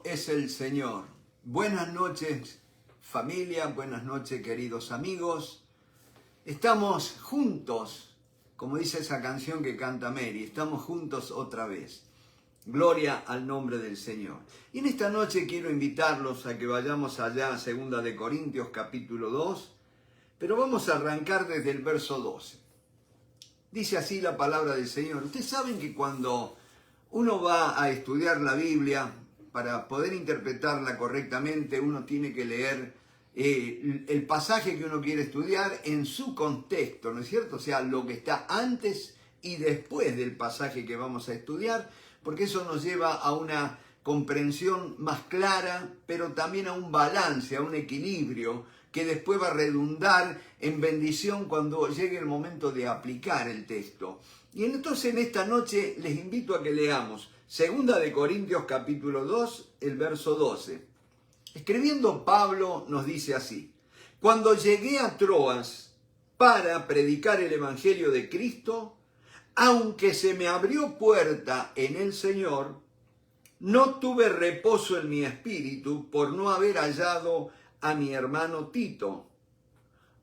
Es el Señor. Buenas noches, familia, buenas noches, queridos amigos. Estamos juntos, como dice esa canción que canta Mary, estamos juntos otra vez. Gloria al nombre del Señor. Y en esta noche quiero invitarlos a que vayamos allá a 2 de Corintios capítulo 2, pero vamos a arrancar desde el verso 12. Dice así la palabra del Señor. Ustedes saben que cuando uno va a estudiar la Biblia, para poder interpretarla correctamente, uno tiene que leer el pasaje que uno quiere estudiar en su contexto, ¿no es cierto? O sea, lo que está antes y después del pasaje que vamos a estudiar, porque eso nos lleva a una comprensión más clara, pero también a un balance, a un equilibrio, que después va a redundar en bendición cuando llegue el momento de aplicar el texto. Y entonces en esta noche les invito a que leamos 2 de Corintios capítulo 2, el verso 12. Escribiendo Pablo nos dice así: cuando llegué a Troas para predicar el evangelio de Cristo, aunque se me abrió puerta en el Señor, no tuve reposo en mi espíritu por no haber hallado a mi hermano Tito.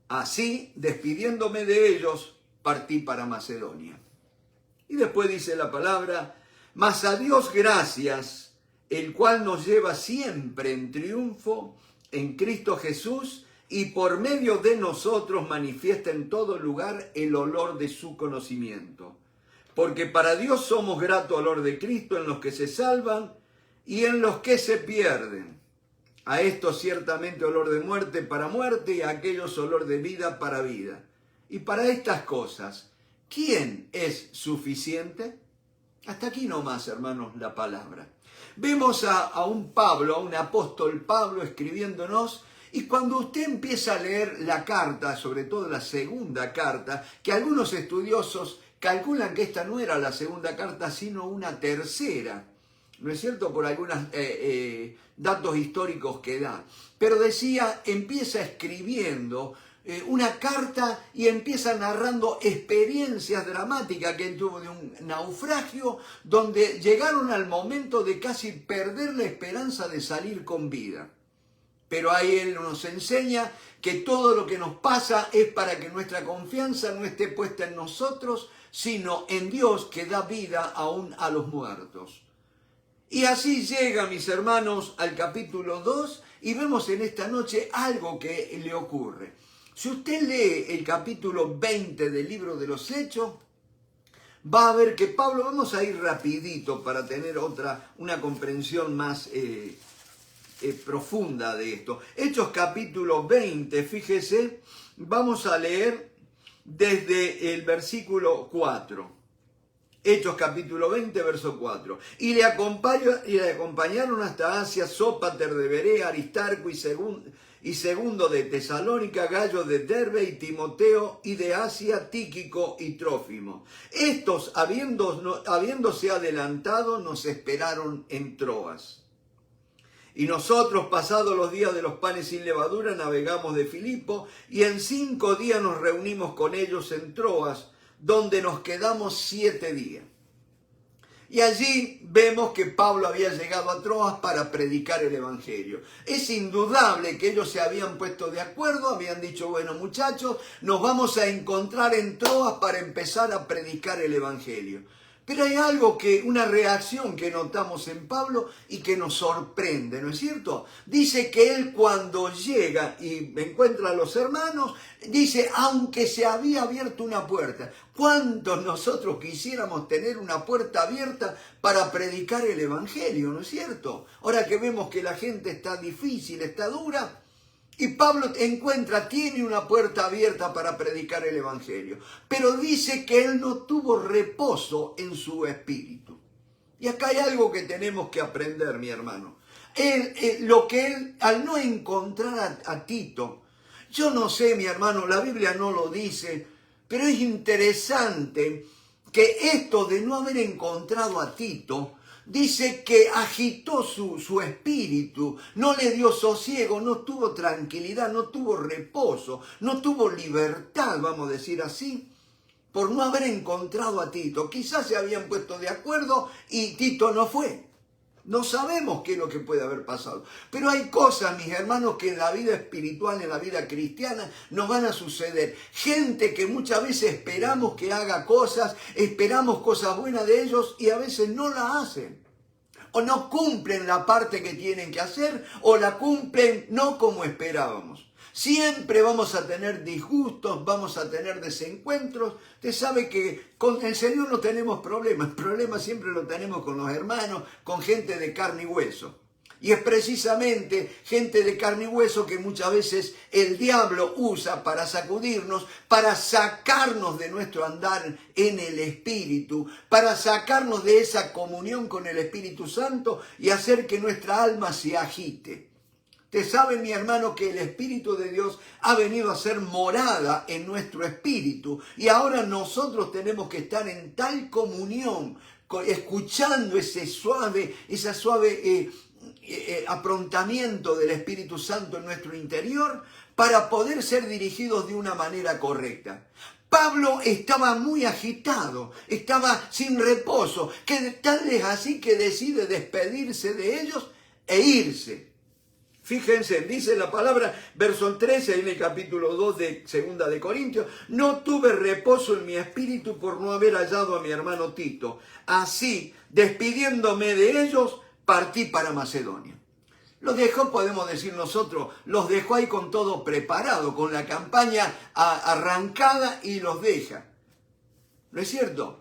Así, despidiéndome de ellos, partí para Macedonia. Y después dice la palabra: mas a Dios gracias, el cual nos lleva siempre en triunfo en Cristo Jesús, y por medio de nosotros manifiesta en todo lugar el olor de su conocimiento. Porque para Dios somos grato olor de Cristo en los que se salvan y en los que se pierden. A estos ciertamente olor de muerte para muerte, y a aquellos olor de vida para vida. Y para estas cosas, ¿quién es suficiente? Hasta aquí nomás, hermanos, la palabra. Vemos a un Pablo, a un apóstol Pablo escribiéndonos, y cuando usted empieza a leer la carta, sobre todo la segunda carta, que algunos estudiosos calculan que esta no era la segunda carta, sino una tercera, ¿no es cierto? Por algunos datos históricos que da. Pero decía, empieza escribiendo una carta y empieza narrando experiencias dramáticas que él tuvo de un naufragio, donde llegaron al momento de casi perder la esperanza de salir con vida. Pero ahí él nos enseña que todo lo que nos pasa es para que nuestra confianza no esté puesta en nosotros, sino en Dios, que da vida aún a los muertos. Y así llega, mis hermanos, al capítulo 2 y vemos en esta noche algo que le ocurre. Si usted lee el capítulo 20 del libro de los Hechos, va a ver que Pablo, vamos a ir rapidito para tener una comprensión más profunda de esto. Hechos capítulo 20, fíjese, vamos a leer desde el versículo 4. Hechos capítulo 20, verso 4. Y le acompañaron hasta Asia Sópater de Berea, Aristarco y segundo de Tesalónica, Gallo de Derbe y Timoteo, y de Asia Tíquico y Trófimo. Estos, habiéndose adelantado, nos esperaron en Troas. Y nosotros, pasados los días de los panes sin levadura, navegamos de Filipo, y en 5 días nos reunimos con ellos en Troas, donde nos quedamos 7 días. Y allí vemos que Pablo había llegado a Troas para predicar el evangelio. Es indudable que ellos se habían puesto de acuerdo, habían dicho, bueno muchachos, nos vamos a encontrar en Troas para empezar a predicar el evangelio. Pero hay algo una reacción que notamos en Pablo y que nos sorprende, ¿no es cierto? Dice que él cuando llega y encuentra a los hermanos, dice, aunque se había abierto una puerta. ¿Cuántos nosotros quisiéramos tener una puerta abierta para predicar el evangelio, ¿no es cierto? Ahora que vemos que la gente está difícil, está dura, y Pablo tiene una puerta abierta para predicar el evangelio. Pero dice que él no tuvo reposo en su espíritu. Y acá hay algo que tenemos que aprender, mi hermano. Al no encontrar a Tito, yo no sé, mi hermano, la Biblia no lo dice, pero es interesante que esto de no haber encontrado a Tito, dice que agitó su espíritu, no le dio sosiego, no tuvo tranquilidad, no tuvo reposo, no tuvo libertad, vamos a decir así, por no haber encontrado a Tito. Quizás se habían puesto de acuerdo y Tito no fue. No sabemos qué es lo que puede haber pasado. Pero hay cosas, mis hermanos, que en la vida espiritual, en la vida cristiana, nos van a suceder. Gente que muchas veces esperamos que haga cosas, esperamos cosas buenas de ellos y a veces no la hacen. O no cumplen la parte que tienen que hacer, o la cumplen no como esperábamos. Siempre vamos a tener disgustos, vamos a tener desencuentros. Usted sabe que con el Señor no tenemos problemas. El problema siempre lo tenemos con los hermanos, con gente de carne y hueso. Y es precisamente gente de carne y hueso que muchas veces el diablo usa para sacudirnos, para sacarnos de nuestro andar en el Espíritu, para sacarnos de esa comunión con el Espíritu Santo y hacer que nuestra alma se agite. Usted sabe, mi hermano, que el Espíritu de Dios ha venido a ser morada en nuestro espíritu y ahora nosotros tenemos que estar en tal comunión, escuchando esa suave aprontamiento del Espíritu Santo en nuestro interior para poder ser dirigidos de una manera correcta. Pablo estaba muy agitado, estaba sin reposo, que tal es así que decide despedirse de ellos e irse. Fíjense, dice la palabra, verso 13 en el capítulo 2 de 2 de Corintios, no tuve reposo en mi espíritu por no haber hallado a mi hermano Tito. Así, despidiéndome de ellos, partí para Macedonia. Los dejó, podemos decir nosotros, los dejó ahí con todo preparado, con la campaña arrancada y los deja. ¿No es cierto?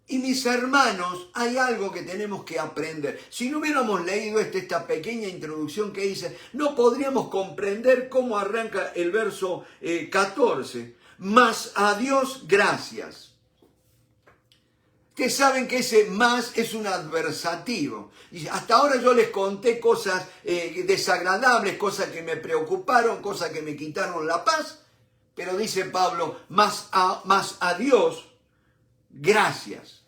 Y mis hermanos, hay algo que tenemos que aprender. Si no hubiéramos leído esta pequeña introducción que hice, no podríamos comprender cómo arranca el verso 14. Mas a Dios gracias. Ustedes saben que ese más es un adversativo. Y hasta ahora yo les conté cosas desagradables, cosas que me preocuparon, cosas que me quitaron la paz. Pero dice Pablo, más a Dios gracias.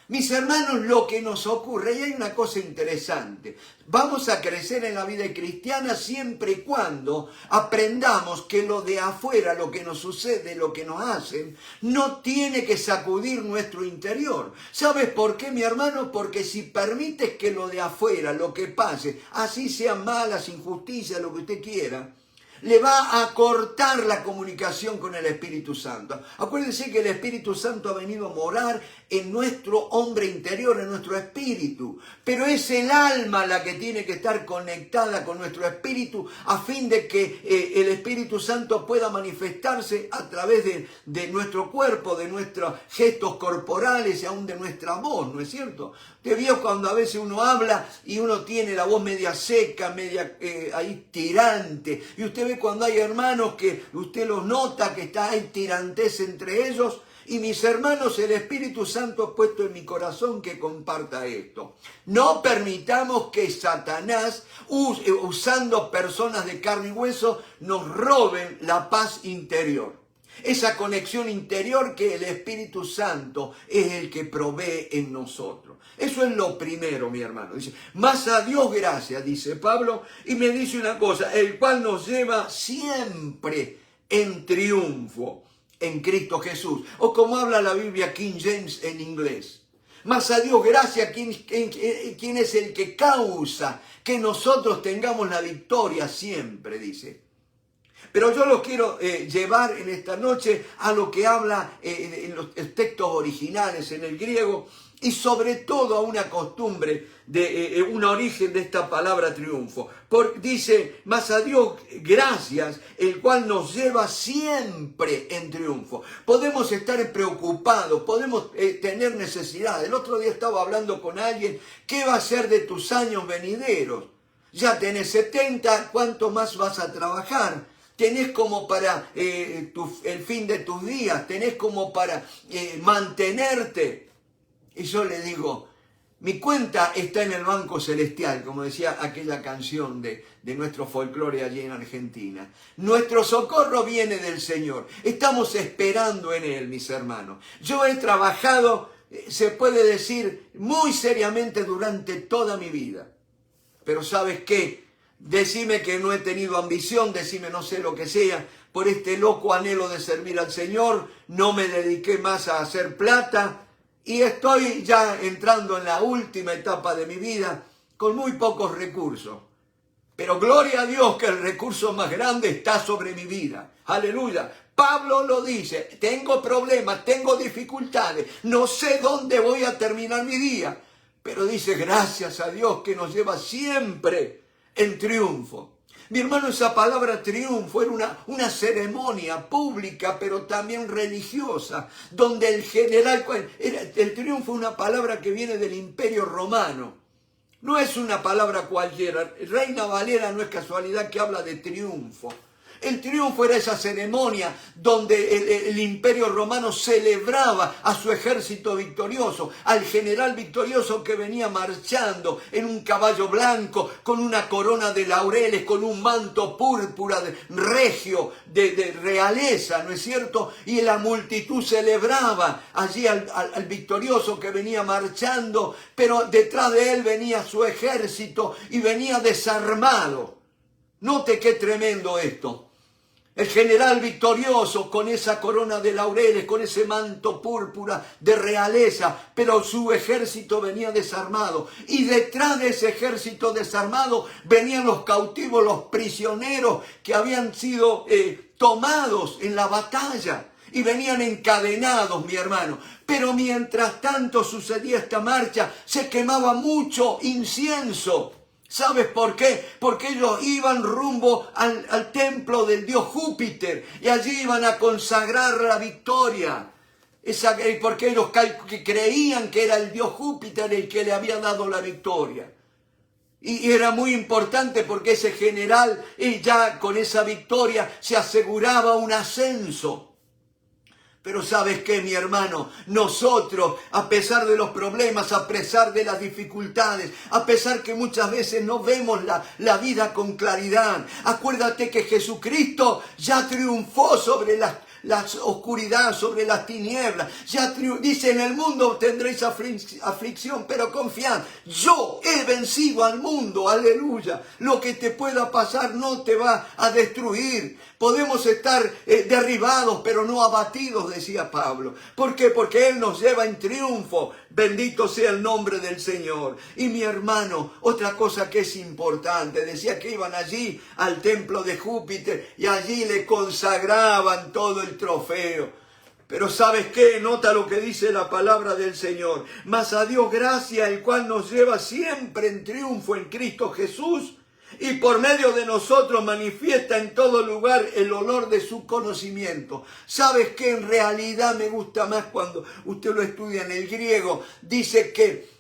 Mis hermanos, lo que nos ocurre, y hay una cosa interesante, vamos a crecer en la vida cristiana siempre y cuando aprendamos que lo de afuera, lo que nos sucede, lo que nos hacen, no tiene que sacudir nuestro interior. ¿Sabes por qué, mi hermano? Porque si permites que lo de afuera, lo que pase, así sean malas, injusticias, lo que usted quiera, le va a cortar la comunicación con el Espíritu Santo. Acuérdense que el Espíritu Santo ha venido a morar en nuestro hombre interior, en nuestro espíritu. Pero es el alma la que tiene que estar conectada con nuestro espíritu a fin de que el Espíritu Santo pueda manifestarse a través de nuestro cuerpo, de nuestros gestos corporales y aún de nuestra voz, ¿no es cierto? Usted vio cuando a veces uno habla y uno tiene la voz media seca, media ahí tirante. Y usted ve cuando hay hermanos que usted los nota que está ahí tirantez entre ellos. Y mis hermanos, el Espíritu Santo ha puesto en mi corazón que comparta esto. No permitamos que Satanás, usando personas de carne y hueso, nos roben la paz interior. Esa conexión interior que el Espíritu Santo es el que provee en nosotros. Eso es lo primero, mi hermano. Dice, más a Dios gracias, dice Pablo, y me dice una cosa, el cual nos lleva siempre en triunfo en Cristo Jesús. O como habla la Biblia King James en inglés. Más a Dios gracias, ¿quién es el que causa que nosotros tengamos la victoria siempre? Dice. Pero yo los quiero llevar en esta noche a lo que habla en los textos originales en el griego y sobre todo a una costumbre, un origen de esta palabra triunfo. Dice, más a Dios gracias, el cual nos lleva siempre en triunfo. Podemos estar preocupados, podemos tener necesidad. El otro día estaba hablando con alguien, ¿qué va a ser de tus años venideros? Ya tenés 70, ¿cuánto más vas a trabajar? Tenés como para el fin de tus días, tenés como para mantenerte. Y yo le digo, mi cuenta está en el banco celestial, como decía aquella canción de nuestro folclore allí en Argentina. Nuestro socorro viene del Señor. Estamos esperando en Él, mis hermanos. Yo he trabajado, se puede decir, muy seriamente durante toda mi vida. Pero ¿sabes qué? Decime que no he tenido ambición, decime no sé lo que sea, por este loco anhelo de servir al Señor, no me dediqué más a hacer plata y estoy ya entrando en la última etapa de mi vida con muy pocos recursos. Pero gloria a Dios que el recurso más grande está sobre mi vida. Aleluya. Pablo lo dice, tengo problemas, tengo dificultades, no sé dónde voy a terminar mi día. Pero dice, gracias a Dios que nos lleva siempre en triunfo. Mi hermano, esa palabra triunfo era una ceremonia pública, pero también religiosa, donde el general, el triunfo es una palabra que viene del Imperio Romano. No es una palabra cualquiera. Reina Valera no es casualidad que habla de triunfo. El triunfo era esa ceremonia donde el Imperio Romano celebraba a su ejército victorioso, al general victorioso que venía marchando en un caballo blanco, con una corona de laureles, con un manto púrpura de regio, de realeza, ¿no es cierto? Y la multitud celebraba allí al victorioso que venía marchando, pero detrás de él venía su ejército y venía desarmado. Note qué tremendo esto. El general victorioso con esa corona de laureles, con ese manto púrpura de realeza, pero su ejército venía desarmado. Y detrás de ese ejército desarmado venían los cautivos, los prisioneros que habían sido tomados en la batalla. Y venían encadenados, mi hermano. Pero mientras tanto sucedía esta marcha, se quemaba mucho incienso. ¿Sabes por qué? Porque ellos iban rumbo al templo del dios Júpiter y allí iban a consagrar la victoria. Porque ellos creían que era el dios Júpiter el que le había dado la victoria. Y era muy importante porque ese general ya con esa victoria se aseguraba un ascenso. Pero ¿sabes qué, mi hermano? Nosotros, a pesar de los problemas, a pesar de las dificultades, a pesar que muchas veces no vemos la vida con claridad, acuérdate que Jesucristo ya triunfó sobre la oscuridad, sobre las tinieblas. Ya dice, en el mundo tendréis aflicción, pero confiad, yo he vencido al mundo, aleluya. Lo que te pueda pasar no te va a destruir. Podemos estar derribados, pero no abatidos, decía Pablo. ¿Por qué? Porque Él nos lleva en triunfo. Bendito sea el nombre del Señor. Y mi hermano, otra cosa que es importante, decía que iban allí al templo de Júpiter y allí le consagraban todo el trofeo. Pero ¿sabes qué? Nota lo que dice la palabra del Señor. Mas a Dios gracia, el cual nos lleva siempre en triunfo en Cristo Jesús, y por medio de nosotros manifiesta en todo lugar el olor de su conocimiento. ¿Sabes qué? En realidad me gusta más cuando usted lo estudia en el griego. Dice que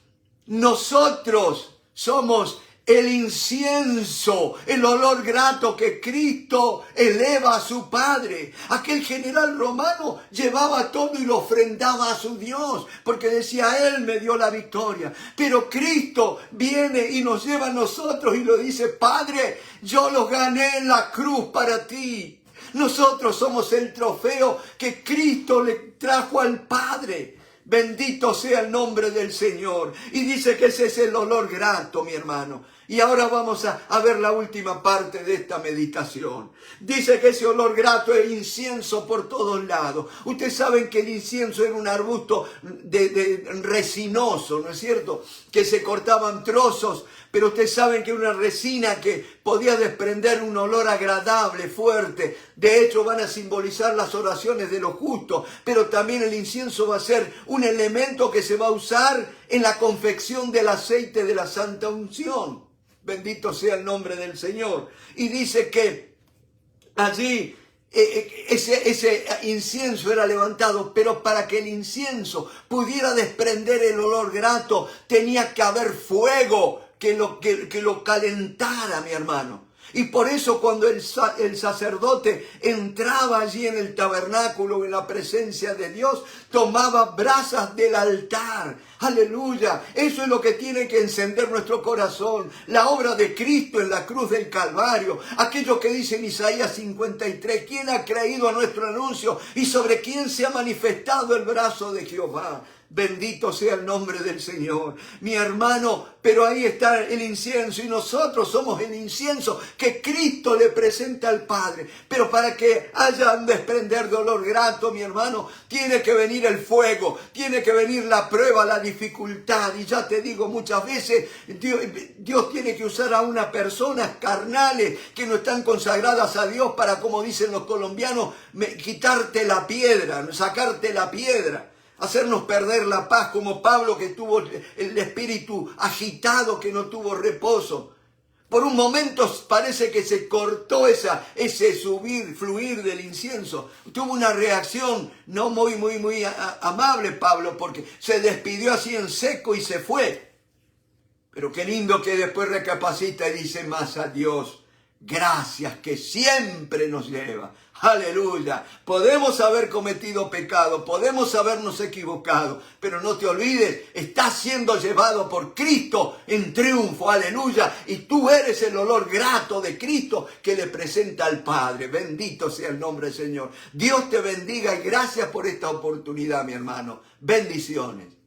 nosotros somos el incienso, el olor grato que Cristo eleva a su Padre. Aquel general romano llevaba todo y lo ofrendaba a su Dios, porque decía, Él me dio la victoria. Pero Cristo viene y nos lleva a nosotros y lo dice, Padre, yo los gané en la cruz para ti. Nosotros somos el trofeo que Cristo le trajo al Padre. Bendito sea el nombre del Señor. Y dice que ese es el olor grato, mi hermano. Y ahora vamos a ver la última parte de esta meditación. Dice que ese olor grato es incienso por todos lados. Ustedes saben que el incienso era un arbusto resinoso, ¿no es cierto? Que se cortaban trozos, pero ustedes saben que era una resina que podía desprender un olor agradable, fuerte. De hecho, van a simbolizar las oraciones de los justos, pero también el incienso va a ser un elemento que se va a usar en la confección del aceite de la santa unción. Bendito sea el nombre del Señor. Y dice que allí ese incienso era levantado, pero para que el incienso pudiera desprender el olor grato, tenía que haber fuego que lo calentara, mi hermano. Y por eso cuando el sacerdote entraba allí en el tabernáculo, en la presencia de Dios, tomaba brasas del altar. Aleluya. Eso es lo que tiene que encender nuestro corazón. La obra de Cristo en la cruz del Calvario. Aquello que dice en Isaías 53. ¿Quién ha creído a nuestro anuncio? Y sobre quién se ha manifestado el brazo de Jehová. Bendito sea el nombre del Señor. Mi hermano, pero ahí está el incienso y nosotros somos el incienso que Cristo le presenta al Padre. Pero para que haya un desprender de olor grato, mi hermano, tiene que venir el fuego, tiene que venir la prueba, la dificultad. Y ya te digo, muchas veces Dios tiene que usar a unas personas carnales que no están consagradas a Dios para, como dicen los colombianos, quitarte la piedra, sacarte la piedra. Hacernos perder la paz, como Pablo, que tuvo el espíritu agitado, que no tuvo reposo. Por un momento parece que se cortó ese fluir del incienso. Tuvo una reacción no muy amable Pablo, porque se despidió así en seco y se fue. Pero qué lindo que después recapacita y dice más a Dios: gracias que siempre nos lleva. Aleluya. Podemos haber cometido pecado, podemos habernos equivocado, pero no te olvides, estás siendo llevado por Cristo en triunfo. Aleluya. Y tú eres el olor grato de Cristo que le presenta al Padre. Bendito sea el nombre del Señor. Dios te bendiga y gracias por esta oportunidad, mi hermano. Bendiciones.